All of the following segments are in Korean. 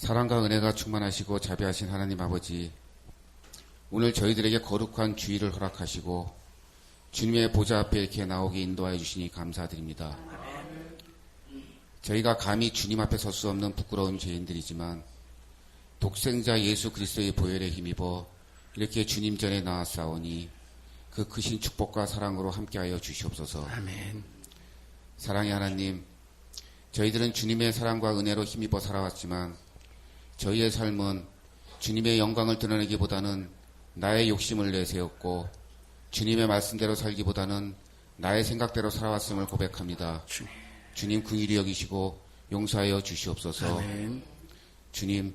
사랑과 은혜가 충만하시고 자비하신 하나님 아버지, 오늘 저희들에게 거룩한 주일을 허락하시고 주님의 보좌 앞에 이렇게 나오게 인도하여 주시니 감사드립니다. 저희가 감히 주님 앞에 설 수 없는 부끄러운 죄인들이지만 독생자 예수 그리스도의 보혈에 힘입어 이렇게 주님 전에 나왔사오니 그 크신 축복과 사랑으로 함께하여 주시옵소서. 아멘. 사랑의 하나님, 저희들은 주님의 사랑과 은혜로 힘입어 살아왔지만 저희의 삶은 주님의 영광을 드러내기보다는 나의 욕심을 내세웠고 주님의 말씀대로 살기보다는 나의 생각대로 살아왔음을 고백합니다. 주님 긍휼히 여기시고 용서하여 주시옵소서. 아멘. 주님,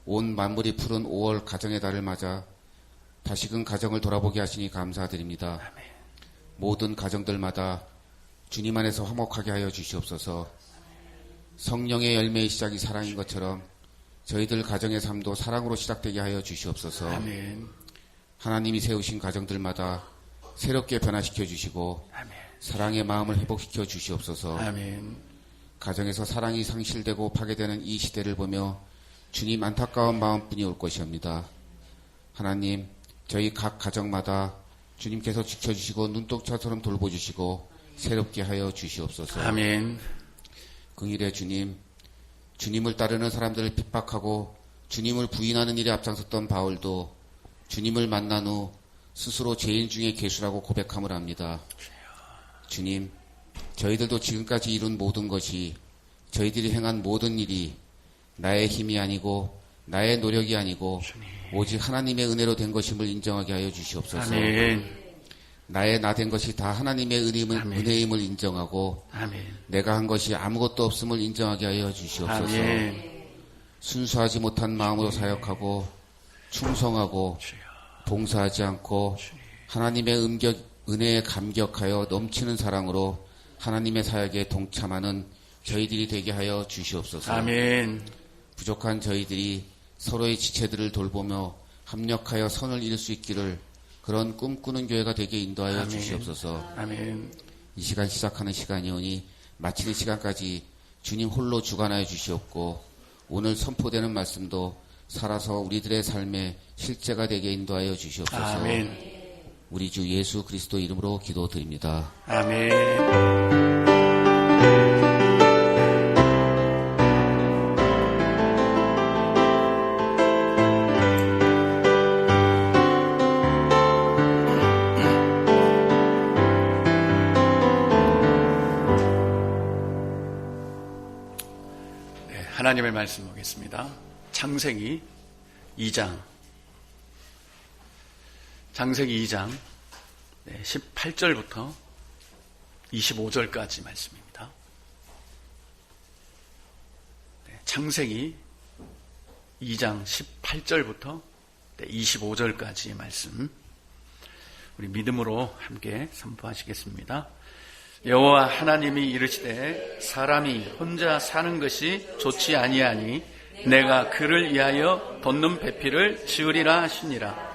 온 만물이 푸른 5월 가정의 달을 맞아 다시금 가정을 돌아보게 하시니 감사드립니다. 아멘. 모든 가정들마다 주님 안에서 화목하게 하여 주시옵소서. 성령의 열매의 시작이 사랑인 것처럼 저희들 가정의 삶도 사랑으로 시작되게 하여 주시옵소서. 아멘. 하나님이 세우신 가정들마다 새롭게 변화시켜 주시고 아멘. 사랑의 마음을 회복시켜 주시옵소서. 아멘. 가정에서 사랑이 상실되고 파괴되는 이 시대를 보며 주님 안타까운 마음뿐이 올 것이옵니다. 하나님, 저희 각 가정마다 주님께서 지켜주시고 눈동자처럼 돌보주시고 새롭게 하여 주시옵소서. 아멘. 긍휼의 주님, 주님을 따르는 사람들을 핍박하고 주님을 부인하는 일에 앞장섰던 바울도 주님을 만난 후 스스로 죄인 중에 괴수라고 고백함을 합니다. 주님, 저희들도 지금까지 이룬 모든 것이, 저희들이 행한 모든 일이 나의 힘이 아니고 나의 노력이 아니고 오직 하나님의 은혜로 된 것임을 인정하게 하여 주시옵소서. 아멘. 나의 나 된 것이 다 하나님의 은혜임을 인정하고 아멘. 내가 한 것이 아무것도 없음을 인정하게 하여 주시옵소서. 아멘. 순수하지 못한 마음으로 사역하고 충성하고 봉사하지 않고 하나님의 은혜에 감격하여 넘치는 사랑으로 하나님의 사역에 동참하는 저희들이 되게 하여 주시옵소서. 아멘. 부족한 저희들이 서로의 지체들을 돌보며 합력하여 선을 이룰 수 있기를 그런 꿈꾸는 교회가 되게 인도하여 아멘. 주시옵소서. 아멘. 이 시간 시작하는 시간이오니 마치는 시간까지 주님 홀로 주관하여 주시옵고 오늘 선포되는 말씀도 살아서 우리들의 삶의 실제가 되게 인도하여 주시옵소서. 아멘. 우리 주 예수 그리스도 이름으로 기도드립니다. 아멘. 하나님의 말씀 보겠습니다. 창세기 2장 18절부터 25절까지 말씀입니다. 창세기 2장 18절부터 25절까지의 말씀, 우리 믿음으로 함께 선포하시겠습니다. 여호와 하나님이 이르시되 사람이 혼자 사는 것이 좋지 아니하니 내가 그를 위하여 돋는 배필을 지으리라 하시니라.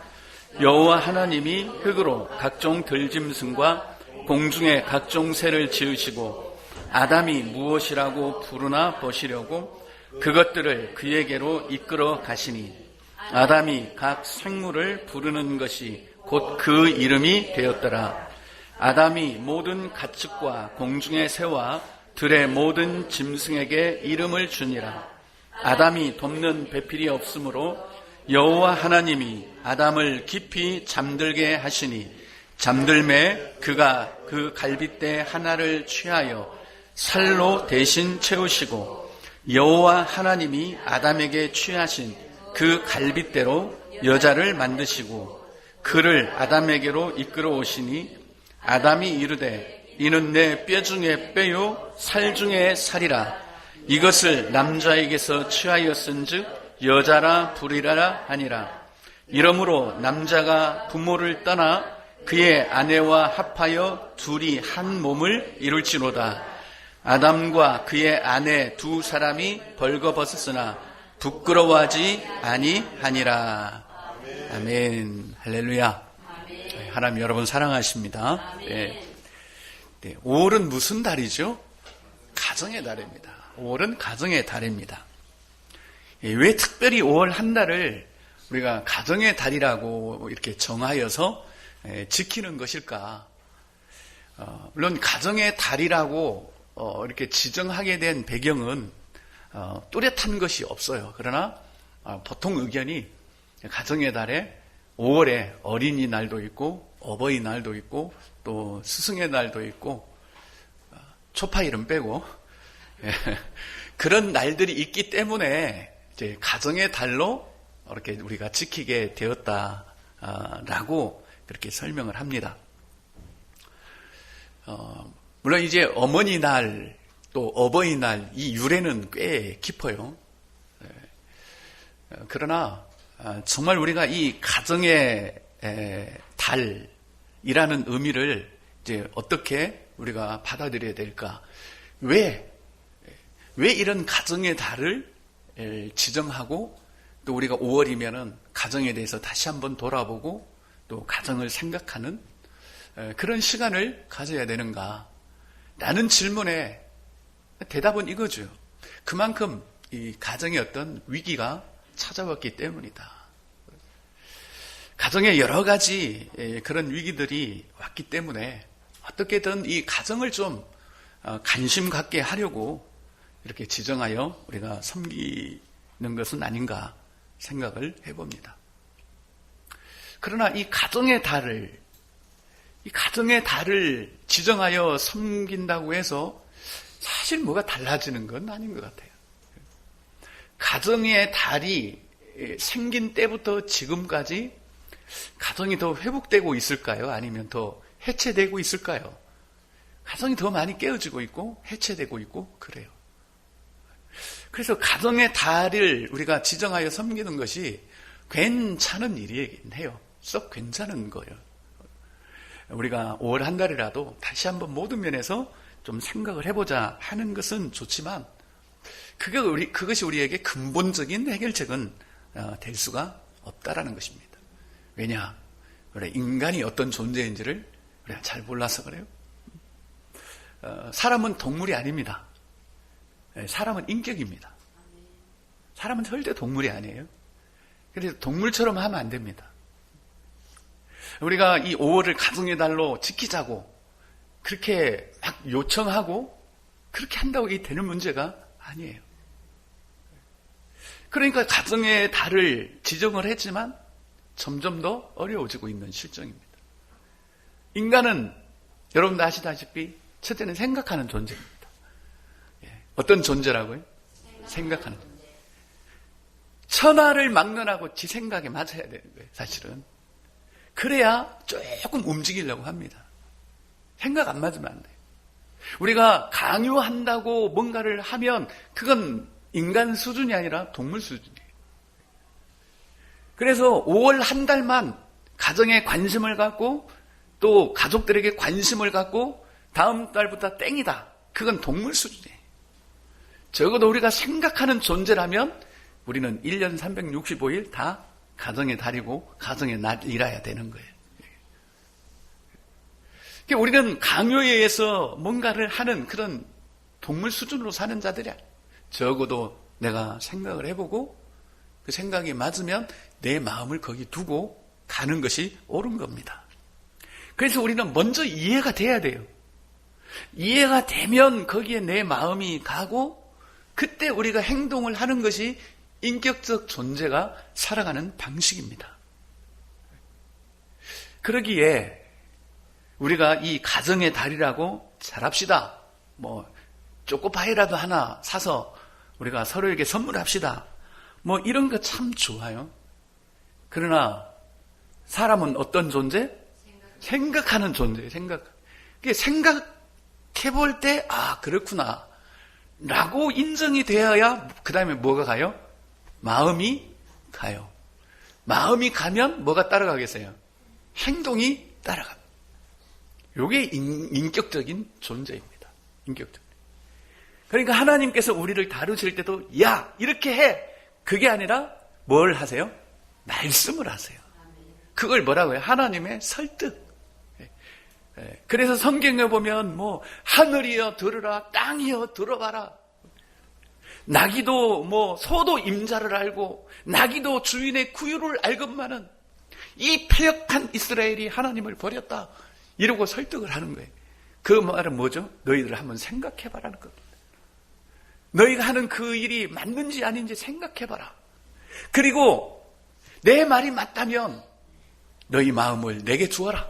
여호와 하나님이 흙으로 각종 들짐승과 공중의 각종 새를 지으시고 아담이 무엇이라고 부르나 보시려고 그것들을 그에게로 이끌어 가시니 아담이 각 생물을 부르는 것이 곧 그 이름이 되었더라. 아담이 모든 가축과 공중의 새와 들의 모든 짐승에게 이름을 주니라. 아담이 덮는 배필이 없으므로 여호와 하나님이 아담을 깊이 잠들게 하시니 잠들매 그가 그 갈빗대 하나를 취하여 살로 대신 채우시고 여호와 하나님이 아담에게 취하신 그 갈빗대로 여자를 만드시고 그를 아담에게로 이끌어 오시니 아담이 이르되 이는 내 뼈 중에 뼈요 살 중에 살이라. 이것을 남자에게서 취하였은즉 여자라 부리라 하니라. 이러므로 남자가 부모를 떠나 그의 아내와 합하여 둘이 한 몸을 이룰지로다. 아담과 그의 아내 두 사람이 벌거벗었으나 부끄러워하지 아니하니라. 아멘. 할렐루야. 하나님 여러분 사랑하십니다. 네. 5월은 무슨 달이죠? 가정의 달입니다. 5월은 가정의 달입니다. 왜 특별히 5월 한 달을 우리가 가정의 달이라고 이렇게 정하여서 지키는 것일까? 물론 가정의 달이라고 이렇게 지정하게 된 배경은 뚜렷한 것이 없어요. 그러나 보통 의견이 가정의 달에 5월에 어린이날도 있고 어버이날도 있고 또 스승의 날도 있고 초파일은 빼고 그런 날들이 있기 때문에 이제 가정의 달로 이렇게 우리가 지키게 되었다라고 그렇게 설명을 합니다. 물론 이제 어머니날 또 어버이날 이 유래는 꽤 깊어요. 그러나 정말 우리가 이 가정의 달이라는 의미를 이제 어떻게 우리가 받아들여야 될까? 왜 이런 가정의 달을 지정하고 또 우리가 5월이면은 가정에 대해서 다시 한번 돌아보고 또 가정을 생각하는 그런 시간을 가져야 되는가? 라는 질문에 대답은 이거죠. 그만큼 이 가정에 어떤 위기가 찾아왔기 때문이다. 가정에 여러 가지 그런 위기들이 왔기 때문에 어떻게든 이 가정을 좀 관심 갖게 하려고 이렇게 지정하여 우리가 섬기는 것은 아닌가 생각을 해봅니다. 그러나 이 가정의 달을 지정하여 섬긴다고 해서 사실 뭐가 달라지는 건 아닌 것 같아요. 가정의 달이 생긴 때부터 지금까지 가정이 더 회복되고 있을까요? 아니면 더 해체되고 있을까요? 가정이 더 많이 깨어지고 있고 해체되고 있고 그래요. 그래서 가정의 달을 우리가 지정하여 섬기는 것이 괜찮은 일이긴 해요. 썩 괜찮은 거예요. 우리가 5월 한 달이라도 다시 한번 모든 면에서 좀 생각을 해보자 하는 것은 좋지만 그것이 우리에게 근본적인 해결책은 될 수가 없다라는 것입니다. 왜냐? 그래, 인간이 어떤 존재인지를 우리가 잘 몰라서 그래요. 사람은 동물이 아닙니다. 사람은 인격입니다. 사람은 절대 동물이 아니에요. 그래서 동물처럼 하면 안 됩니다. 우리가 이 5월을 가정의 달로 지키자고 그렇게 막 요청하고 그렇게 한다고 이게 되는 문제가 아니에요. 그러니까 가정의 달을 지정을 했지만 점점 더 어려워지고 있는 실정입니다. 인간은 여러분도 아시다시피 첫째는 생각하는 존재입니다. 어떤 존재라고요? 생각하는 존재. 천하를 막론하고 지 생각에 맞아야 되는 거예요, 사실은. 그래야 조금 움직이려고 합니다. 생각 안 맞으면 안 돼요. 우리가 강요한다고 뭔가를 하면 그건 인간 수준이 아니라 동물 수준이에요. 그래서 5월 한 달만 가정에 관심을 갖고 또 가족들에게 관심을 갖고 다음 달부터 땡이다. 그건 동물 수준이에요. 적어도 우리가 생각하는 존재라면 우리는 1년 365일 다 가정의 달이고 가정의 날이라야 되는 거예요. 그러니까 우리는 강요에 의해서 뭔가를 하는 그런 동물 수준으로 사는 자들이야. 적어도 내가 생각을 해보고 그 생각이 맞으면 내 마음을 거기 두고 가는 것이 옳은 겁니다. 그래서 우리는 먼저 이해가 돼야 돼요. 이해가 되면 거기에 내 마음이 가고 그때 우리가 행동을 하는 것이 인격적 존재가 살아가는 방식입니다. 그러기에 우리가 이 가정의 달이라고 잘합시다. 초코파이라도 하나 사서 우리가 서로에게 선물합시다. 이런 거 참 좋아요. 그러나 사람은 어떤 존재? 생각하는 존재예요. 생각해볼 때 그렇구나 라고 인정이 되어야 그 다음에 뭐가 가요? 마음이 가요. 마음이 가면 뭐가 따라가겠어요? 행동이 따라갑니다. 이게 인격적인 존재입니다. 인격적. 그러니까 하나님께서 우리를 다루실 때도 야 이렇게 해 그게 아니라 뭘 하세요? 말씀을 하세요. 그걸 뭐라고 해요? 하나님의 설득. 그래서 성경에 보면 하늘이여 들으라 땅이여 들어봐라 나귀도 소도 임자를 알고 나귀도 주인의 구유를 알건만은 이 패역한 이스라엘이 하나님을 버렸다 이러고 설득을 하는 거예요. 그 말은 뭐죠? 너희들 한번 생각해봐라는 겁니다. 너희가 하는 그 일이 맞는지 아닌지 생각해봐라. 그리고 내 말이 맞다면 너희 마음을 내게 주어라.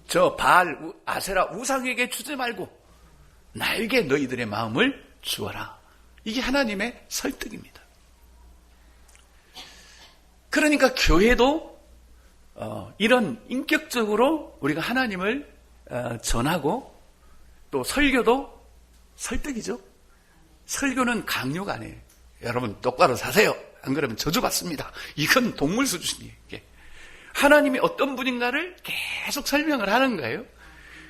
저 바알, 아세라 우상에게 주지 말고 나에게 너희들의 마음을 주어라. 이게 하나님의 설득입니다. 그러니까 교회도 이런 인격적으로 우리가 하나님을 전하고 또 설교도 설득이죠. 설교는 강요가 아니에요. 여러분 똑바로 사세요. 안 그러면 저주받습니다. 이건 동물 수준이에요. 이게. 하나님이 어떤 분인가를 계속 설명을 하는 거예요.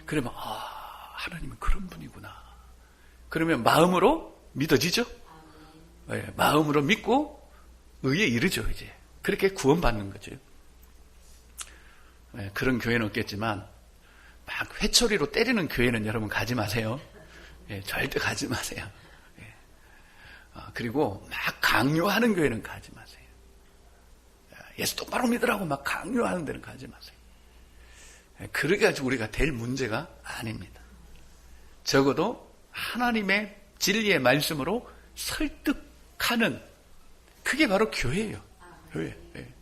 그러면 하나님은 그런 분이구나. 그러면 마음으로 믿어지죠. 네, 마음으로 믿고 의에 이르죠. 이제 그렇게 구원받는 거죠. 네, 그런 교회는 없겠지만 막 회초리로 때리는 교회는 여러분 가지 마세요. 네, 절대 가지 마세요. 네. 그리고 막 강요하는 교회는 가지 마세요. 예수 똑바로 믿으라고 막 강요하는 데는 가지 마세요. 네, 그렇게 가지고 우리가 될 문제가 아닙니다. 적어도 하나님의 진리의 말씀으로 설득하는 그게 바로 교회예요. 교회. 네.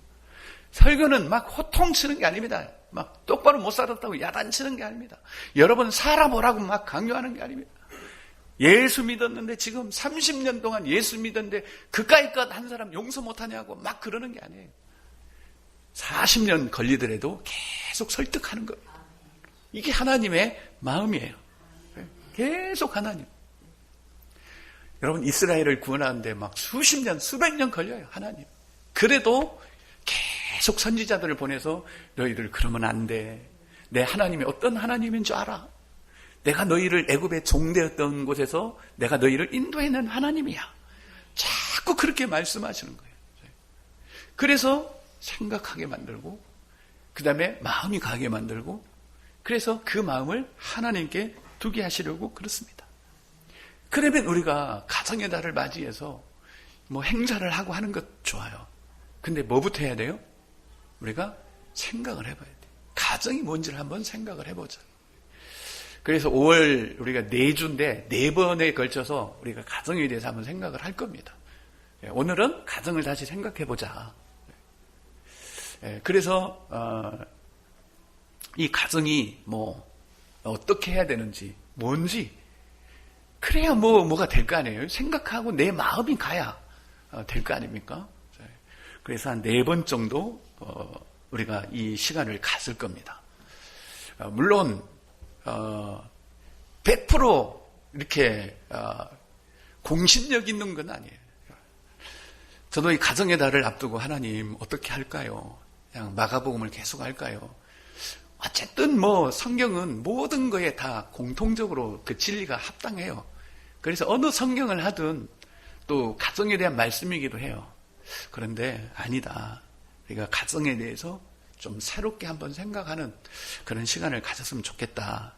설교는 막 호통치는 게 아닙니다. 막 똑바로 못 살았다고 야단치는 게 아닙니다. 여러분 살아보라고 막 강요하는 게 아닙니다. 예수 믿었는데 지금 30년 동안 예수 믿었는데 그까이 것 한 사람 용서 못하냐고 막 그러는 게 아니에요. 40년 걸리더라도 계속 설득하는 거예요. 이게 하나님의 마음이에요. 계속 하나님. 여러분 이스라엘을 구원하는데 막 수십 년, 수백 년 걸려요. 하나님. 그래도 계속 선지자들을 보내서 너희들 그러면 안 돼. 내 하나님이 어떤 하나님인 줄 알아. 내가 너희를 애굽에 종되었던 곳에서 내가 너희를 인도해낸 하나님이야. 자꾸 그렇게 말씀하시는 거예요. 그래서 생각하게 만들고 그 다음에 마음이 가게 만들고 그래서 그 마음을 하나님께 두게 하시려고 그렇습니다. 그러면 우리가 가정의 달을 맞이해서 행사를 하고 하는 것 좋아요. 근데 뭐부터 해야 돼요? 우리가 생각을 해봐야 돼요. 가정이 뭔지를 한번 생각을 해보자. 그래서 5월 우리가 4주인데 4번에 걸쳐서 우리가 가정에 대해서 한번 생각을 할 겁니다. 오늘은 가정을 다시 생각해보자. 그래서 이 가정이 어떻게 해야 되는지 뭔지 그래야 뭐가 될 거 아니에요. 생각하고 내 마음이 가야 될 거 아닙니까? 그래서 한 4번 정도 우리가 이 시간을 가질 겁니다. 물론 100% 이렇게 공신력 있는 건 아니에요. 저도 이 가정의 달을 앞두고 하나님 어떻게 할까요? 그냥 마가복음을 계속 할까요? 어쨌든 성경은 모든 거에 다 공통적으로 그 진리가 합당해요. 그래서 어느 성경을 하든 또 가정에 대한 말씀이기도 해요. 그런데 아니다. 우리가 가정에 대해서 좀 새롭게 한번 생각하는 그런 시간을 가졌으면 좋겠다.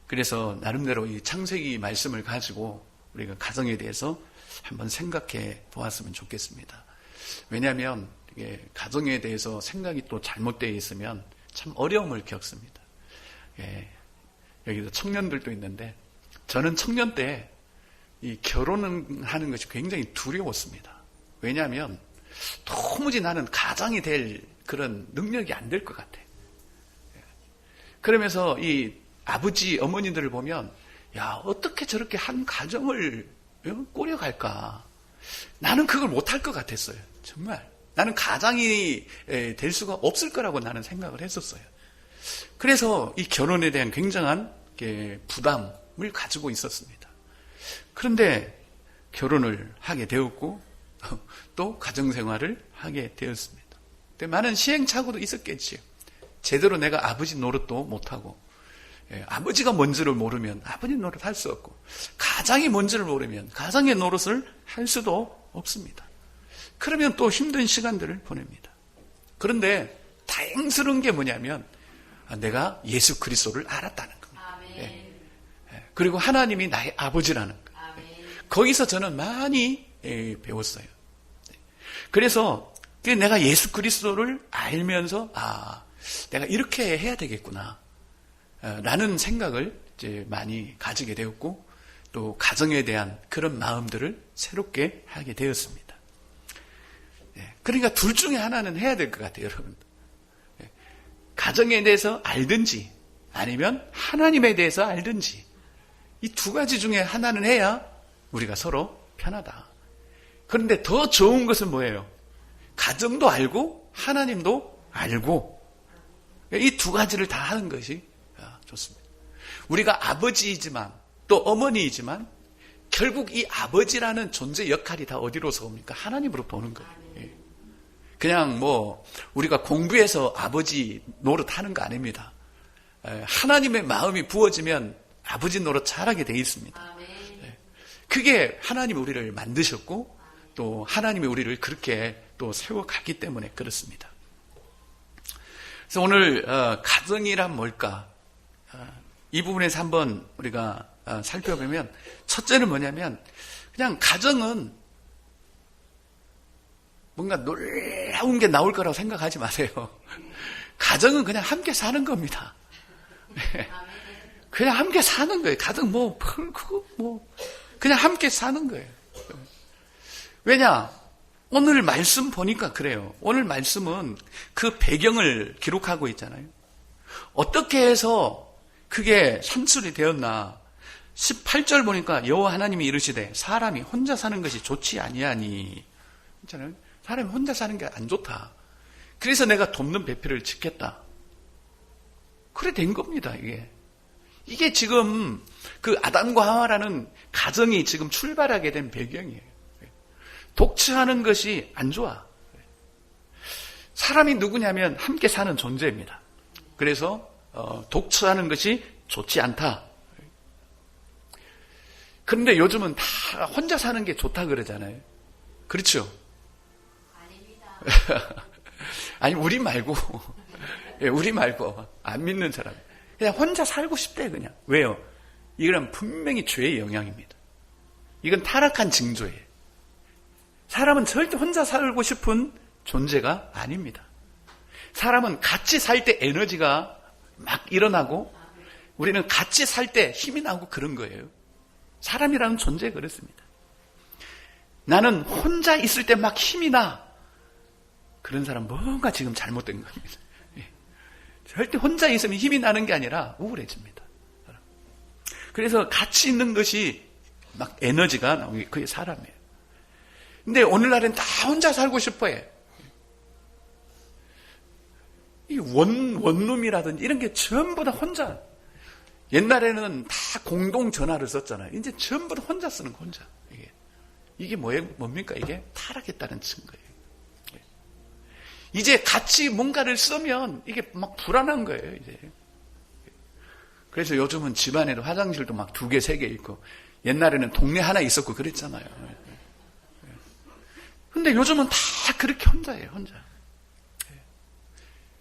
그래서 나름대로 이 창세기 말씀을 가지고 우리가 가정에 대해서 한번 생각해 보았으면 좋겠습니다. 왜냐하면 이게 가정에 대해서 생각이 또 잘못되어 있으면 참 어려움을 겪습니다. 여기도 청년들도 있는데 저는 청년 때 이 결혼을 하는 것이 굉장히 두려웠습니다. 왜냐하면 도무지 나는 가장이 될 그런 능력이 안 될 것 같아. 그러면서 이 아버지, 어머니들을 보면 어떻게 저렇게 한 가정을 꾸려갈까? 나는 그걸 못할 것 같았어요. 정말. 나는 가장이 될 수가 없을 거라고 나는 생각을 했었어요. 그래서 이 결혼에 대한 굉장한 부담을 가지고 있었습니다. 그런데 결혼을 하게 되었고 또 가정생활을 하게 되었습니다. 근데 많은 시행착오도 있었겠지요. 제대로 내가 아버지 노릇도 못하고 아버지가 뭔지를 모르면 아버지 노릇 할 수 없고 가장이 뭔지를 모르면 가장의 노릇을 할 수도 없습니다. 그러면 또 힘든 시간들을 보냅니다. 그런데 다행스러운 게 뭐냐면 내가 예수 그리스도를 알았다는 겁니다. 그리고 하나님이 나의 아버지라는 거예요. 거기서 저는 많이 배웠어요. 그래서 내가 예수 그리스도를 알면서 내가 이렇게 해야 되겠구나 라는 생각을 이제 많이 가지게 되었고, 또 가정에 대한 그런 마음들을 새롭게 하게 되었습니다. 그러니까 둘 중에 하나는 해야 될 것 같아요, 여러분. 가정에 대해서 알든지 아니면 하나님에 대해서 알든지, 이 두 가지 중에 하나는 해야 우리가 서로 편하다. 그런데 더 좋은 것은 뭐예요? 가정도 알고 하나님도 알고, 이 두 가지를 다 하는 것이 좋습니다. 우리가 아버지이지만 또 어머니이지만 결국 이 아버지라는 존재 역할이 다 어디로서 옵니까? 하나님으로부터 오는 거예요. 그냥 우리가 공부해서 아버지 노릇하는 거 아닙니다. 하나님의 마음이 부어지면 아버지 노릇 잘하게 돼 있습니다. 그게 하나님이 우리를 만드셨고 또 하나님이 우리를 그렇게 또 세워가기 때문에 그렇습니다. 그래서 오늘 가정이란 뭘까? 이 부분에서 한번 우리가 살펴보면, 첫째는 뭐냐면 그냥 가정은 뭔가 놀라운 게 나올 거라고 생각하지 마세요. 가정은 그냥 함께 사는 겁니다. 그냥 함께 사는 거예요. 가정 그냥 함께 사는 거예요. 왜냐? 오늘 말씀 보니까 그래요. 오늘 말씀은 그 배경을 기록하고 있잖아요. 어떻게 해서 그게 산출이 되었나? 18절 보니까 여호와 하나님이 이르시되 사람이 혼자 사는 것이 좋지 아니하니. 있잖아요. 사람이 혼자 사는 게 안 좋다. 그래서 내가 돕는 배필을 짓겠다. 그래 된 겁니다, 이게. 이게 지금 그 아담과 하와라는 가정이 지금 출발하게 된 배경이에요. 독처하는 것이 안 좋아. 사람이 누구냐면 함께 사는 존재입니다. 그래서 독처하는 것이 좋지 않다. 그런데 요즘은 다 혼자 사는 게 좋다 그러잖아요. 그렇죠? 아니 우리 말고 안 믿는 사람 그냥 혼자 살고 싶대. 그냥. 왜요? 이건 분명히 죄의 영향입니다. 이건 타락한 징조예요. 사람은 절대 혼자 살고 싶은 존재가 아닙니다. 사람은 같이 살 때 에너지가 막 일어나고 우리는 같이 살 때 힘이 나고 그런 거예요. 사람이라는 존재가 그렇습니다. 나는 혼자 있을 때 막 힘이 나. 그런 사람 뭔가 지금 잘못된 겁니다. 절대 혼자 있으면 힘이 나는 게 아니라 우울해집니다. 그래서 같이 있는 것이 막 에너지가 나오는 게 그게 사람이에요. 근데 오늘날엔 다 혼자 살고 싶어 해. 이 원룸이라든지 이런 게 전부 다 혼자. 옛날에는 다 공동 전화를 썼잖아요. 이제 전부 다 혼자 쓰는 거, 혼자. 이게 뭡니까? 이게 타락했다는 증거예요. 이제 같이 뭔가를 쓰면 이게 막 불안한 거예요, 이제. 그래서 요즘은 집안에도 화장실도 막 2개, 3개 있고, 옛날에는 동네 하나 있었고 그랬잖아요. 근데 요즘은 다 그렇게 혼자예요, 혼자.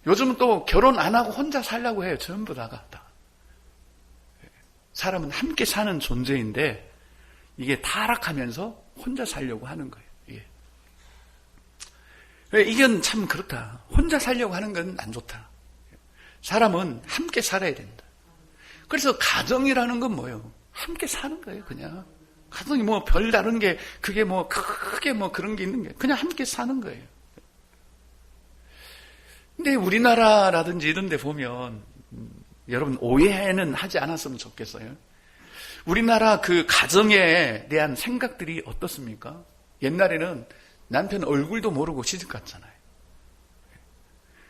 요즘은 또 결혼 안 하고 혼자 살려고 해요, 전부 다가 다. 사람은 함께 사는 존재인데, 이게 타락하면서 혼자 살려고 하는 거예요, 이게. 이건 참 그렇다. 혼자 살려고 하는 건 안 좋다. 사람은 함께 살아야 된다. 그래서 가정이라는 건 뭐예요? 함께 사는 거예요, 그냥. 가정이 별다른 게, 그게 크게 그런 게 있는 게, 그냥 함께 사는 거예요. 근데 우리나라라든지 이런 데 보면, 여러분 오해는 하지 않았으면 좋겠어요. 우리나라 그 가정에 대한 생각들이 어떻습니까? 옛날에는 남편 얼굴도 모르고 시집 갔잖아요.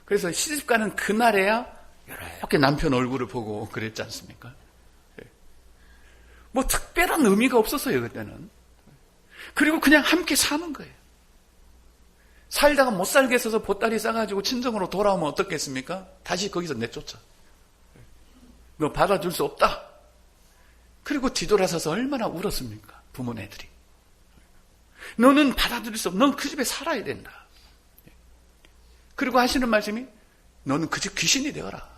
그래서 시집 가는 그날에야 이렇게 남편 얼굴을 보고 그랬지 않습니까? 특별한 의미가 없었어요, 그때는. 그리고 그냥 함께 사는 거예요. 살다가 못 살겠어서 보따리 싸가지고 친정으로 돌아오면 어떻겠습니까? 다시 거기서 내쫓아. 너 받아줄 수 없다. 그리고 뒤돌아서서 얼마나 울었습니까? 부모네들이. 너는 받아들일 수 없어. 넌 그 집에 살아야 된다. 그리고 하시는 말씀이 너는 그 집 귀신이 되어라.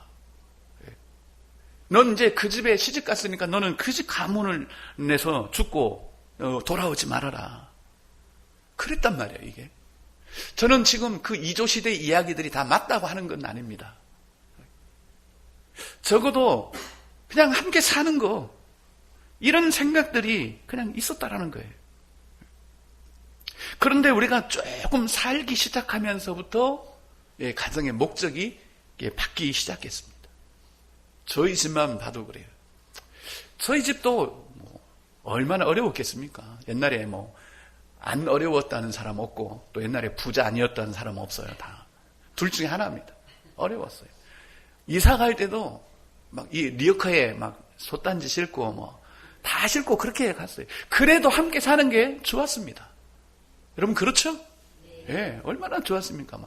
넌 이제 그 집에 시집 갔으니까 너는 그 집 가문을 내서 죽고 돌아오지 말아라. 그랬단 말이에요, 이게. 저는 지금 그 이조시대 이야기들이 다 맞다고 하는 건 아닙니다. 적어도 그냥 함께 사는 거, 이런 생각들이 그냥 있었다라는 거예요. 그런데 우리가 조금 살기 시작하면서부터 가정의 목적이 바뀌기 시작했습니다. 저희 집만 봐도 그래요. 저희 집도 얼마나 어려웠겠습니까? 옛날에 안 어려웠다는 사람 없고, 또 옛날에 부자 아니었다는 사람 없어요. 다 둘 중에 하나입니다. 어려웠어요. 이사 갈 때도 이 리어카에 솥단지 싣고 다 싣고 그렇게 갔어요. 그래도 함께 사는 게 좋았습니다. 여러분 그렇죠? 예, 얼마나 좋았습니까?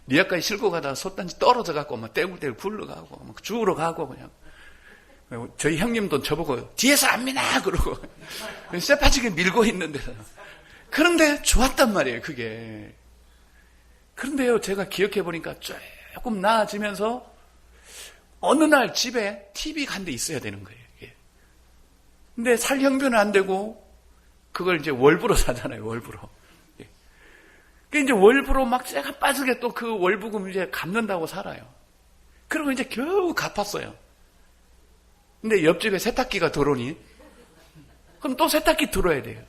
리어카에 싣고 가다가 솥단지 떨어져 갖고 떼굴떼굴 굴러가고 죽으러 가고 그냥. 저희 형님도 저보고 뒤에서 안 미나 그러고 쇠파지게 밀고 있는데, 그런데 좋았단 말이에요, 그게. 그런데요, 제가 기억해 보니까 조금 나아지면서 어느 날 집에 TV가 한 대 있어야 되는 거예요, 이게. 근데 살 형편은 안 되고, 그걸 이제 월부로 사잖아요, 월부로. 이제 월부로 쇠가 빠지게 또 그 월부금 이제 갚는다고 살아요. 그리고 이제 겨우 갚았어요. 근데 옆집에 세탁기가 들어오니, 그럼 또 세탁기 들어야 돼요.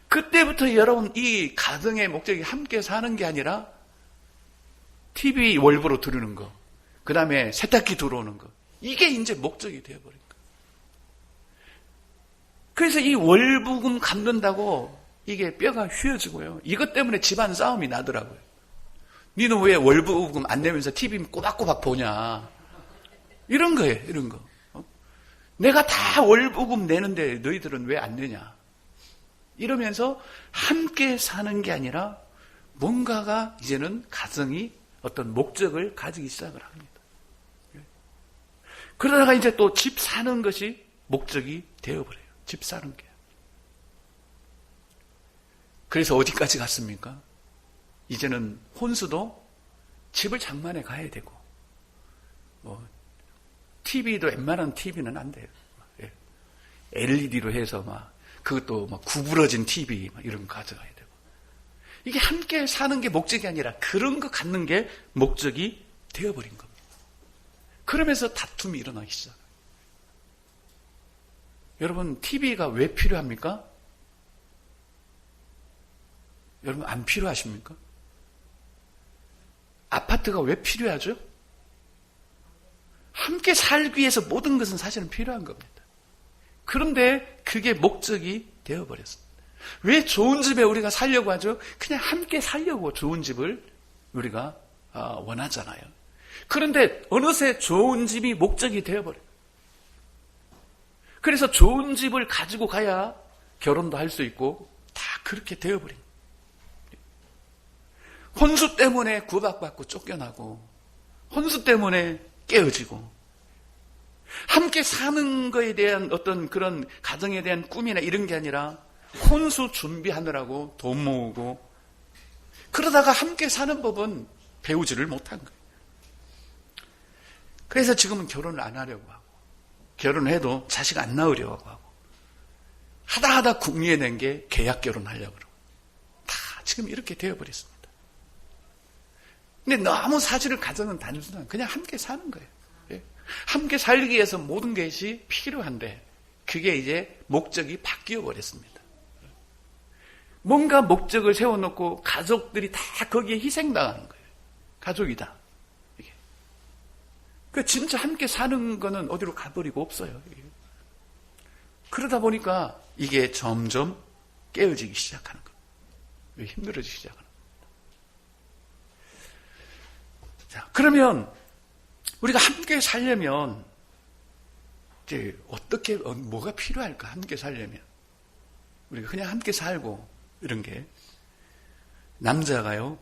그때부터 여러분, 이 가정의 목적이 함께 사는 게 아니라 TV 월부로 들으는 거, 그 다음에 세탁기 들어오는 거, 이게 이제 목적이 되어버린 거예요. 그래서 이 월부금 갚는다고 이게 뼈가 휘어지고요. 이것 때문에 집안 싸움이 나더라고요. 니는 왜 월부금 안 내면서 TV 꼬박꼬박 보냐. 이런 거예요, 이런 거. 내가 다 월부금 내는데 너희들은 왜 안 내냐. 이러면서 함께 사는 게 아니라 뭔가가 이제는 가정이 어떤 목적을 가지기 시작을 합니다. 그러다가 이제 또 집 사는 것이 목적이 되어버려요. 집 사는 게. 그래서 어디까지 갔습니까? 이제는 혼수도 집을 장만해 가야 되고, TV도 웬만한 TV는 안 돼요. LED로 해서 그것도 구부러진 TV 이런 거 가져가야 되고. 이게 함께 사는 게 목적이 아니라 그런 거 갖는 게 목적이 되어버린 겁니다. 그러면서 다툼이 일어나기 시작해요. 여러분, TV가 왜 필요합니까? 여러분, 안 필요하십니까? 아파트가 왜 필요하죠? 함께 살기 위해서 모든 것은 사실은 필요한 겁니다. 그런데 그게 목적이 되어버렸습니다. 왜 좋은 집에 우리가 살려고 하죠? 그냥 함께 살려고 좋은 집을 우리가 원하잖아요. 그런데 어느새 좋은 집이 목적이 되어버려요. 그래서 좋은 집을 가지고 가야 결혼도 할 수 있고 다 그렇게 되어버린 거예요. 혼수 때문에 구박받고 쫓겨나고, 혼수 때문에 깨어지고, 함께 사는 거에 대한 어떤 그런 가정에 대한 꿈이나 이런 게 아니라 혼수 준비하느라고 돈 모으고, 그러다가 함께 사는 법은 배우지를 못한 거예요. 그래서 지금은 결혼을 안 하려고 하고, 결혼해도 자식 안 낳으려고 하고, 하다 궁리해낸 게 계약 결혼하려고 그러고, 다 지금 이렇게 되어버렸습니다. 근데 너무 사실을 가정은 단순한 그냥 함께 사는 거예요. 함께 살기 위해서 모든 것이 필요한데 그게 이제 목적이 바뀌어 버렸습니다. 뭔가 목적을 세워놓고 가족들이 다 거기에 희생당하는 거예요. 가족이다. 이게. 그 진짜 함께 사는 거는 어디로 가버리고 없어요. 이게. 그러다 보니까 이게 점점 깨어지기 시작하는 거예요. 힘들어지기 시작하는 거예요. 자, 그러면 우리가 함께 살려면 이제 어떻게 뭐가 필요할까? 함께 살려면 우리가 그냥 함께 살고 이런 게 남자가요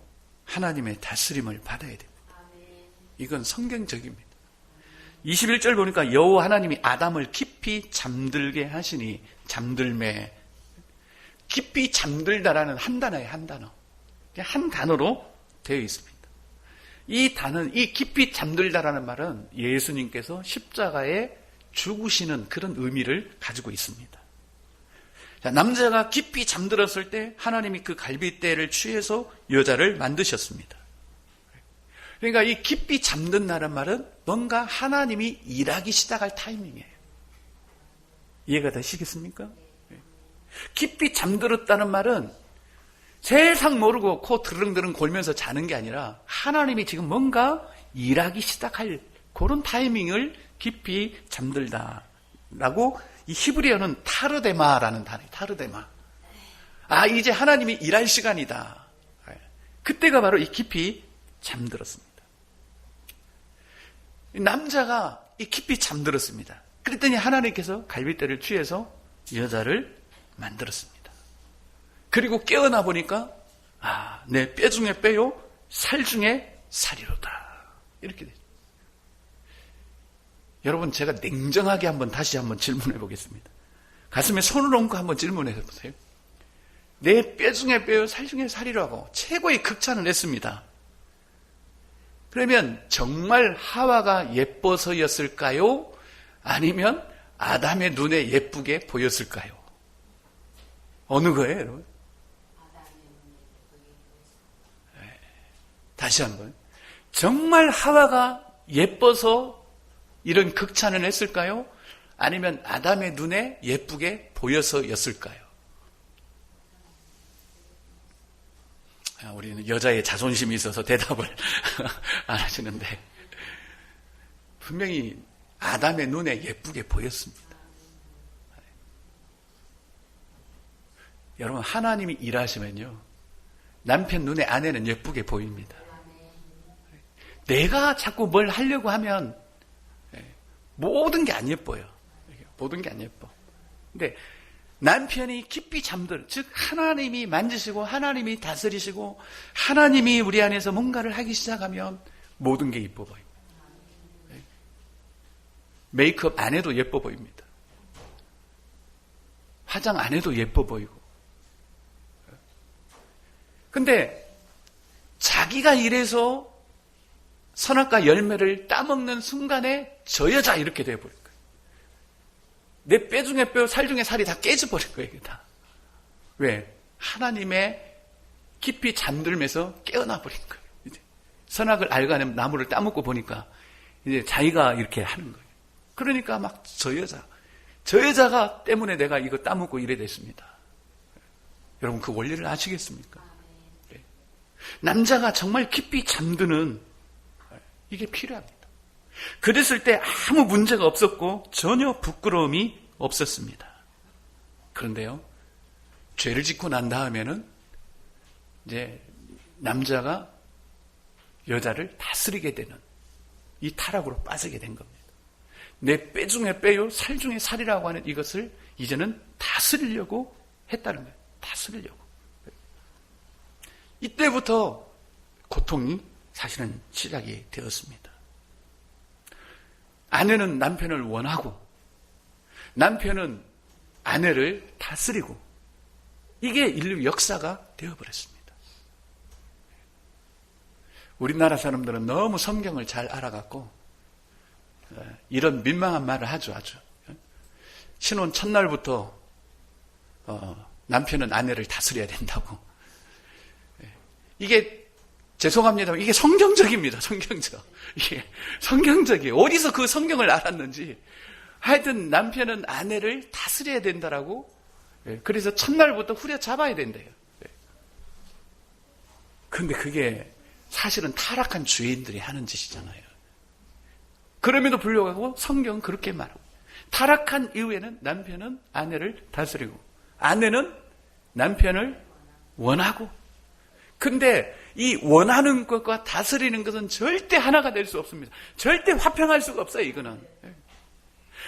하나님의 다스림을 받아야 됩니다. 이건 성경적입니다. 21절 보니까 여호와 하나님이 아담을 깊이 잠들게 하시니, 잠들매, 깊이 잠들다라는 한 단어예요. 한 단어. 한 단어로 되어 있습니다. 이 단어는, 이 깊이 잠들다라는 말은 예수님께서 십자가에 죽으시는 그런 의미를 가지고 있습니다. 자, 남자가 깊이 잠들었을 때 하나님이 그 갈빗대를 취해서 여자를 만드셨습니다. 그러니까 이 깊이 잠든다는 말은 뭔가 하나님이 일하기 시작할 타이밍이에요. 이해가 되시겠습니까? 깊이 잠들었다는 말은 세상 모르고 코 드릉드릉 골면서 자는 게 아니라 하나님이 지금 뭔가 일하기 시작할 그런 타이밍을 깊이 잠들다라고, 이 히브리어는 타르데마라는 단어예요. 타르데마. 아, 이제 하나님이 일할 시간이다. 그때가 바로 이 깊이 잠들었습니다. 남자가 이 깊이 잠들었습니다. 그랬더니 하나님께서 갈빗대를 취해서 여자를 만들었습니다. 그리고 깨어나 보니까 아, 내 뼈 중에 뼈요, 살 중에 살이로다. 이렇게 되죠. 여러분, 제가 냉정하게 다시 한번 질문해 보겠습니다. 가슴에 손을 얹고 한번 질문해 보세요. 내 뼈 중에 뼈요, 살 중에 살이라고 최고의 극찬을 했습니다. 그러면 정말 하와가 예뻐서였을까요? 아니면 아담의 눈에 예쁘게 보였을까요? 어느 거예요, 여러분? 네. 다시 한번. 정말 하와가 예뻐서 이런 극찬을 했을까요? 아니면 아담의 눈에 예쁘게 보여서였을까요? 우리는 여자의 자존심이 있어서 대답을 안 하시는데, 분명히 아담의 눈에 예쁘게 보였습니다. 여러분, 하나님이 일하시면요, 남편 눈에 아내는 예쁘게 보입니다. 내가 자꾸 뭘 하려고 하면 모든 게 안 예뻐요. 모든 게 안 예뻐. 근데 남편이 깊이 잠들, 즉 하나님이 만지시고 하나님이 다스리시고 하나님이 우리 안에서 뭔가를 하기 시작하면 모든 게 예뻐 보입니다. 메이크업 안 해도 예뻐 보입니다. 화장 안 해도 예뻐 보이고. 근데 자기가 이래서 선악과 열매를 따먹는 순간에 저 여자 이렇게 돼버린 거예요. 내 뼈 중에 뼈, 살 중에 살이 다 깨져버린 거예요. 이게 다. 왜? 하나님의 깊이 잠들면서 깨어나 버린 거예요. 이제 선악을 알가는 나무를 따먹고 보니까 이제 자기가 이렇게 하는 거예요. 그러니까 막 저 여자가 때문에 내가 이거 따먹고 이래 됐습니다. 여러분, 그 원리를 아시겠습니까? 네. 남자가 정말 깊이 잠드는 이게 필요합니다. 그랬을 때 아무 문제가 없었고 전혀 부끄러움이 없었습니다. 그런데요, 죄를 짓고 난 다음에는 이제 남자가 여자를 다스리게 되는 이 타락으로 빠지게 된 겁니다. 내 뼈 중에 뼈요, 살 중에 살이라고 하는 이것을 이제는 다스리려고 했다는 거예요. 다스리려고. 이때부터 고통이 사실은 시작이 되었습니다. 아내는 남편을 원하고 남편은 아내를 다스리고, 이게 인류 역사가 되어버렸습니다. 우리나라 사람들은 너무 성경을 잘 알아갖고 이런 민망한 말을 하죠. 아주. 신혼 첫날부터 남편은 아내를 다스려야 된다고. 이게 죄송합니다만 이게 성경적입니다. 성경적. 이게 성경적이에요. 어디서 그 성경을 알았는지. 하여튼 남편은 아내를 다스려야 된다라고. 그래서 첫날부터 후려잡아야 된대요. 그런데 그게 사실은 타락한 주인들이 하는 짓이잖아요. 그럼에도 불구하고 성경은 그렇게 말하고, 타락한 이후에는 남편은 아내를 다스리고 아내는 남편을 원하고. 근데 이 원하는 것과 다스리는 것은 절대 하나가 될 수 없습니다. 절대 화평할 수가 없어요. 이거는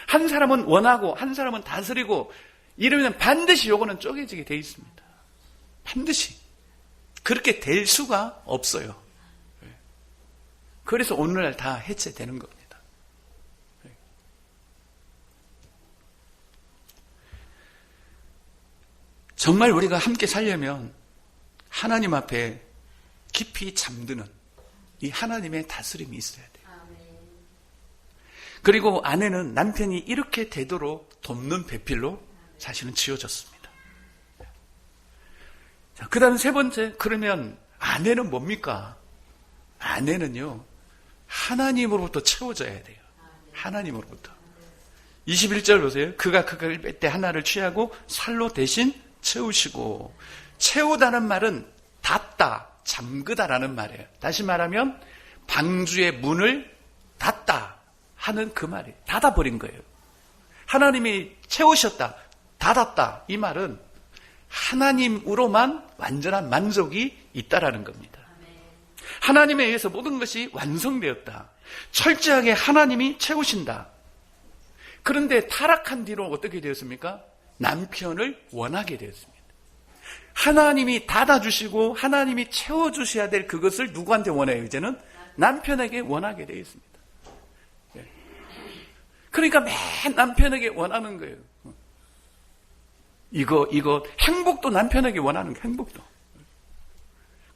한 사람은 원하고 한 사람은 다스리고 이러면 반드시 요거는 쪼개지게 돼 있습니다. 반드시 그렇게 될 수가 없어요. 그래서 오늘날 다 해체되는 겁니다. 정말 우리가 함께 살려면 하나님 앞에 깊이 잠드는 이 하나님의 다스림이 있어야 돼요. 그리고 아내는 남편이 이렇게 되도록 돕는 배필로 사실은 지어졌습니다. 자, 그 다음 세 번째, 그러면 아내는 뭡니까? 아내는요, 하나님으로부터 채워져야 돼요. 하나님으로부터. 21절 보세요. 그가 그를 뺄 때 하나를 취하고 살로 대신 채우시고, 채우다는 말은 닫다, 잠그다라는 말이에요. 다시 말하면 방주의 문을 닫다 하는 그 말이에요. 닫아버린 거예요. 하나님이 채우셨다, 닫았다, 이 말은 하나님으로만 완전한 만족이 있다라는 겁니다. 하나님에 의해서 모든 것이 완성되었다. 철저하게 하나님이 채우신다. 그런데 타락한 뒤로 어떻게 되었습니까? 남편을 원하게 되었습니다. 하나님이 닫아주시고 하나님이 채워주셔야 될 그것을 누구한테 원해요? 이제는 남편에게 원하게 되어 있습니다. 그러니까 맨 남편에게 원하는 거예요. 이거 행복도 남편에게 원하는 거예요. 행복도.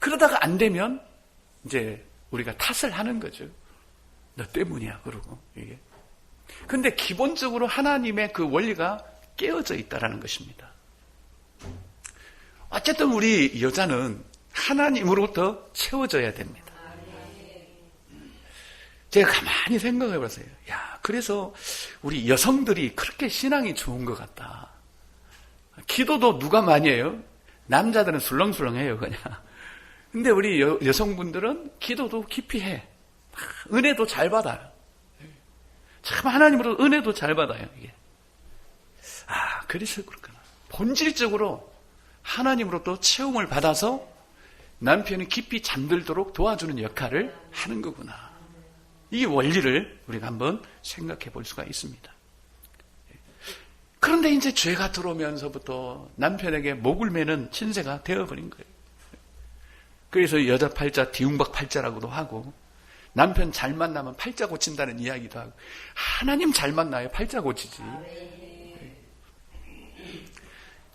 그러다가 안 되면 이제 우리가 탓을 하는 거죠. 너 때문이야 그러고 이게. 근데 기본적으로 하나님의 그 원리가 깨어져 있다라는 것입니다. 어쨌든 우리 여자는 하나님으로부터 채워져야 됩니다. 제가 가만히 생각해 보세요. 야, 그래서 우리 여성들이 그렇게 신앙이 좋은 것 같다. 기도도 누가 많이 해요? 남자들은 술렁술렁해요, 그냥. 근데 우리 여성분들은 기도도 깊이 해. 은혜도 잘 받아요. 참 하나님으로 은혜도 잘 받아요, 이게. 아, 그래서 그렇구나. 본질적으로 하나님으로부터 채움을 받아서 남편이 깊이 잠들도록 도와주는 역할을 하는 거구나. 이 원리를 우리가 한번 생각해 볼 수가 있습니다. 그런데 이제 죄가 들어오면서부터 남편에게 목을 매는 신세가 되어버린 거예요. 그래서 여자 팔자 디웅박 팔자라고도 하고, 남편 잘 만나면 팔자 고친다는 이야기도 하고, 하나님 잘 만나요 팔자 고치지.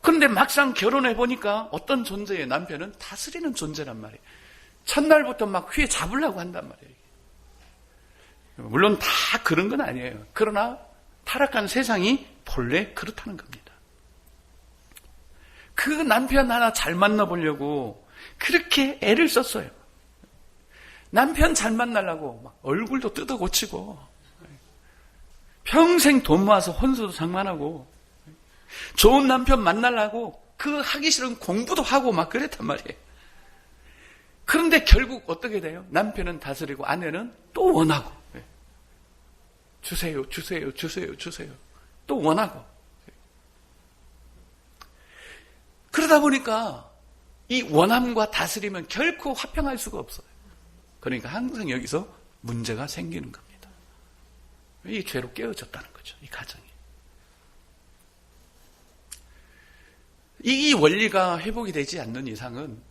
그런데 막상 결혼해 보니까 어떤 존재예요? 남편은 다스리는 존재란 말이에요. 첫날부터 막 휘에 잡으려고 한단 말이에요. 물론 다 그런 건 아니에요. 그러나 타락한 세상이 본래 그렇다는 겁니다. 그 남편 하나 잘 만나보려고 그렇게 애를 썼어요. 남편 잘 만나려고 막 얼굴도 뜯어 고치고, 평생 돈 모아서 혼수도 장만하고, 좋은 남편 만나려고 그 하기 싫은 공부도 하고 막 그랬단 말이에요. 그런데 결국 어떻게 돼요? 남편은 다스리고 아내는 또 원하고, 주세요, 주세요, 주세요, 주세요. 또 원하고. 그러다 보니까 이 원함과 다스림은 결코 화평할 수가 없어요. 그러니까 항상 여기서 문제가 생기는 겁니다. 이 죄로 깨어졌다는 거죠, 이 가정이. 이 원리가 회복이 되지 않는 이상은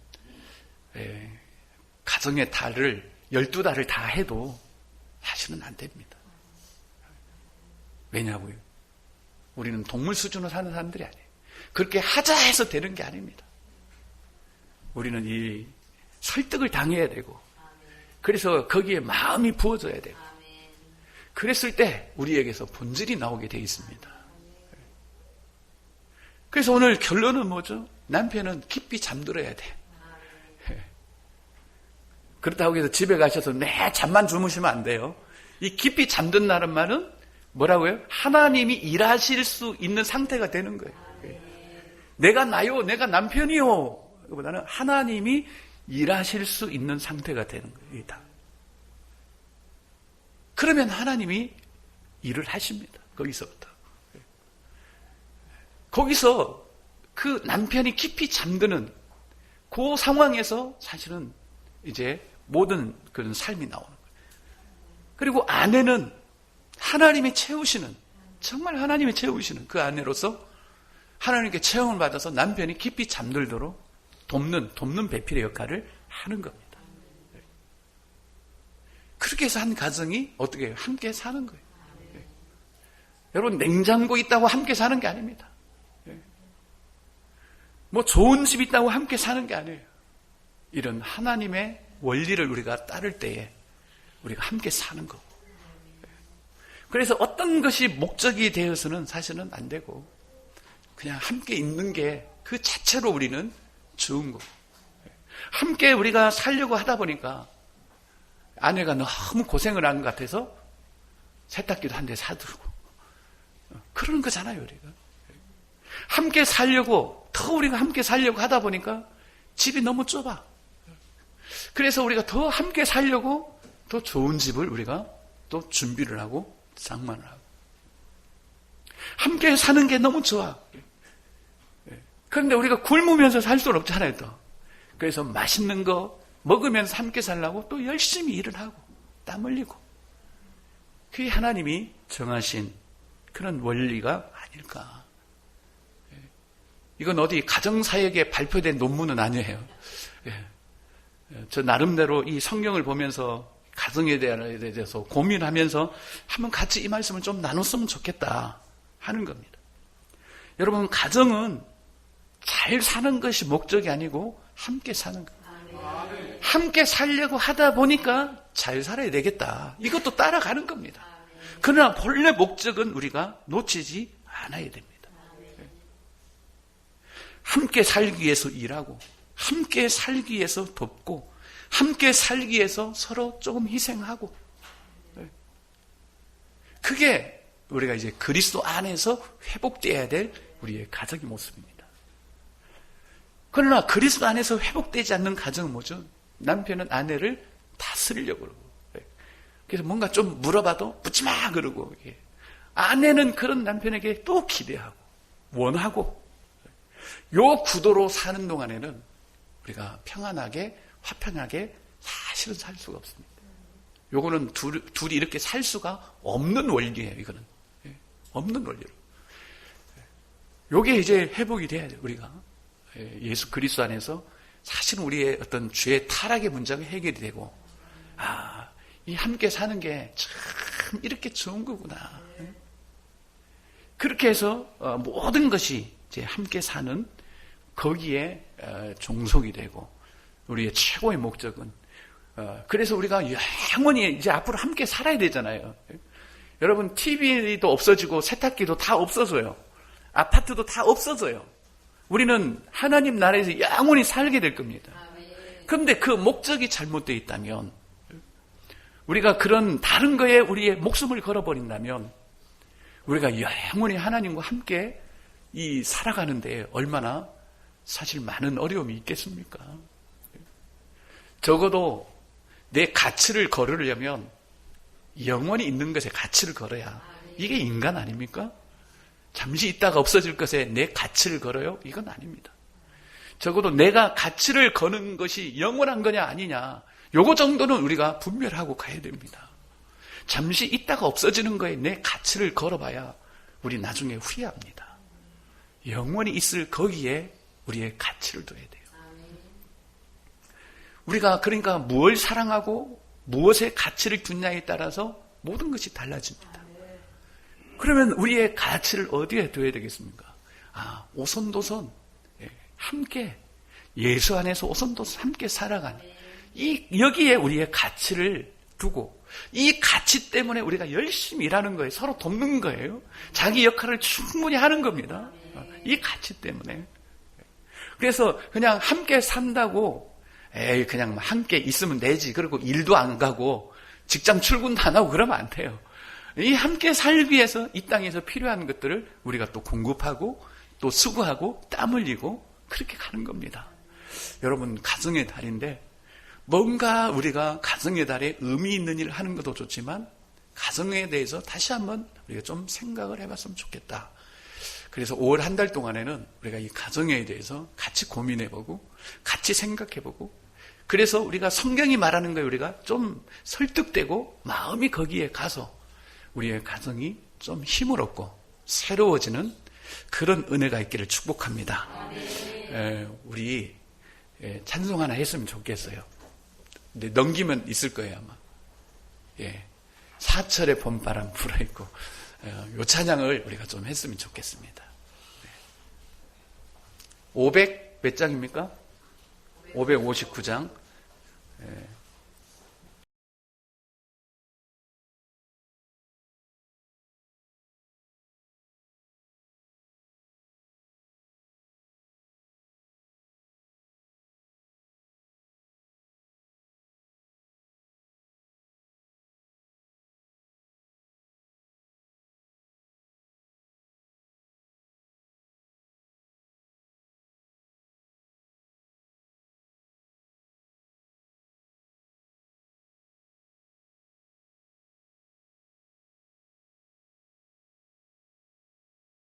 가정의 달을 12달을 다 해도 사실은 안 됩니다. 왜냐고요? 우리는 동물 수준으로 사는 사람들이 아니에요. 그렇게 하자 해서 되는 게 아닙니다. 우리는 이 설득을 당해야 되고, 그래서 거기에 마음이 부어져야 되고, 그랬을 때 우리에게서 본질이 나오게 되어 있습니다. 그래서 오늘 결론은 뭐죠? 남편은 깊이 잠들어야 돼. 그렇다고 해서 집에 가셔서 매 잠만 주무시면 안 돼요. 이 깊이 잠든다는 말은 뭐라고요? 하나님이 일하실 수 있는 상태가 되는 거예요. 내가 나요, 내가 남편이요. 그보다는 하나님이 일하실 수 있는 상태가 되는 거예요. 이게 다. 그러면 하나님이 일을 하십니다. 거기서부터. 거기서 그 남편이 깊이 잠드는 그 상황에서 사실은 이제 모든 그런 삶이 나오는 거예요. 그리고 아내는 하나님이 채우시는, 정말 하나님이 채우시는 그 아내로서 하나님께 체험을 받아서 남편이 깊이 잠들도록 돕는 배필의 역할을 하는 겁니다. 그렇게 해서 한 가정이 어떻게 해요? 함께 사는 거예요. 여러분, 냉장고 있다고 함께 사는 게 아닙니다. 뭐 좋은 집 있다고 함께 사는 게 아니에요. 이런 하나님의 원리를 우리가 따를 때에 우리가 함께 사는 거고. 그래서 어떤 것이 목적이 되어서는 사실은 안 되고, 그냥 함께 있는 게 그 자체로 우리는 좋은 거. 함께 우리가 살려고 하다 보니까 아내가 너무 고생을 하는 것 같아서 세탁기도 한 대 사두고 그러는 거잖아요. 우리가 함께 살려고 더 우리가 함께 살려고 하다 보니까 집이 너무 좁아. 그래서 우리가 더 함께 살려고 더 좋은 집을 우리가 또 준비를 하고 장만을 하고 함께 사는 게 너무 좋아. 그런데 우리가 굶으면서 살 수는 없잖아요. 또 그래서 맛있는 거 먹으면서 함께 살려고 또 열심히 일을 하고 땀 흘리고 그게 하나님이 정하신 그런 원리가 아닐까. 이건 어디 가정사역에 발표된 논문은 아니에요. 저 나름대로 이 성경을 보면서 가정에 대해서 고민하면서 한번 같이 이 말씀을 좀 나눴으면 좋겠다 하는 겁니다. 여러분, 가정은 잘 사는 것이 목적이 아니고 함께 사는 것. 함께 살려고 하다 보니까 잘 살아야 되겠다. 이것도 따라가는 겁니다. 그러나 본래 목적은 우리가 놓치지 않아야 됩니다. 함께 살기 위해서 일하고 함께 살기 위해서 돕고 함께 살기 위해서 서로 조금 희생하고 그게 우리가 이제 그리스도 안에서 회복되어야 될 우리의 가정의 모습입니다. 그러나 그리스도 안에서 회복되지 않는 가정은 뭐죠? 남편은 아내를 다스리려고 그러고 그래서 뭔가 좀 물어봐도 묻지마 그러고 아내는 그런 남편에게 또 기대하고 원하고 요 구도로 사는 동안에는 우리가 평안하게 화평하게 사실은 살 수가 없습니다. 요거는 둘이 이렇게 살 수가 없는 원리예요. 이거는 없는 원리로. 요게 이제 회복이 돼야 돼요. 우리가 예수 그리스도 안에서 사실은 우리의 어떤 죄의 타락의 문제가 해결이 되고 이 함께 사는 게 참 이렇게 좋은 거구나. 그렇게 해서 모든 것이 이제 함께 사는 거기에 종속이 되고 우리의 최고의 목적은 그래서 우리가 영원히 이제 앞으로 함께 살아야 되잖아요. 여러분 TV도 없어지고 세탁기도 다 없어져요. 아파트도 다 없어져요. 우리는 하나님 나라에서 영원히 살게 될 겁니다. 그런데 그 목적이 잘못되어 있다면 우리가 그런 다른 거에 우리의 목숨을 걸어버린다면 우리가 영원히 하나님과 함께 이 살아가는데 얼마나 사실 많은 어려움이 있겠습니까? 적어도 내 가치를 걸으려면 영원히 있는 것에 가치를 걸어야 이게 인간 아닙니까? 잠시 있다가 없어질 것에 내 가치를 걸어요? 이건 아닙니다. 적어도 내가 가치를 거는 것이 영원한 거냐 아니냐 요거 정도는 우리가 분별하고 가야 됩니다. 잠시 있다가 없어지는 거에 내 가치를 걸어봐야 우리 나중에 후회합니다. 영원히 있을 거기에 우리의 가치를 둬야 돼요. 우리가 그러니까 무엇을 사랑하고 무엇에 가치를 두냐에 따라서 모든 것이 달라집니다. 그러면 우리의 가치를 어디에 둬야 되겠습니까? 오손도손 함께 예수 안에서 오손도손 함께 살아가는 여기에 우리의 가치를 두고 이 가치 때문에 우리가 열심히 일하는 거예요. 서로 돕는 거예요. 자기 역할을 충분히 하는 겁니다. 이 가치 때문에. 그래서 그냥 함께 산다고 그냥 함께 있으면 되지. 그리고 일도 안 가고 직장 출근도 안 하고 그러면 안 돼요. 이 함께 살기 위해서 이 땅에서 필요한 것들을 우리가 또 공급하고 또 수고하고 땀 흘리고 그렇게 가는 겁니다. 여러분 가정의 달인데 뭔가 우리가 가정의 달에 의미 있는 일을 하는 것도 좋지만 가정에 대해서 다시 한번 우리가 좀 생각을 해봤으면 좋겠다. 그래서 5월 한 달 동안에는 우리가 이 가정에 대해서 같이 고민해보고 같이 생각해보고 그래서 우리가 성경이 말하는 거에 우리가 좀 설득되고 마음이 거기에 가서 우리의 가정이 좀 힘을 얻고 새로워지는 그런 은혜가 있기를 축복합니다. 우리 찬송 하나 했으면 좋겠어요. 근데 넘기면 있을 거예요 아마. 사철의 봄바람 불어있고 요 찬양을 우리가 좀 했으면 좋겠습니다. 500 몇 장입니까? 559장.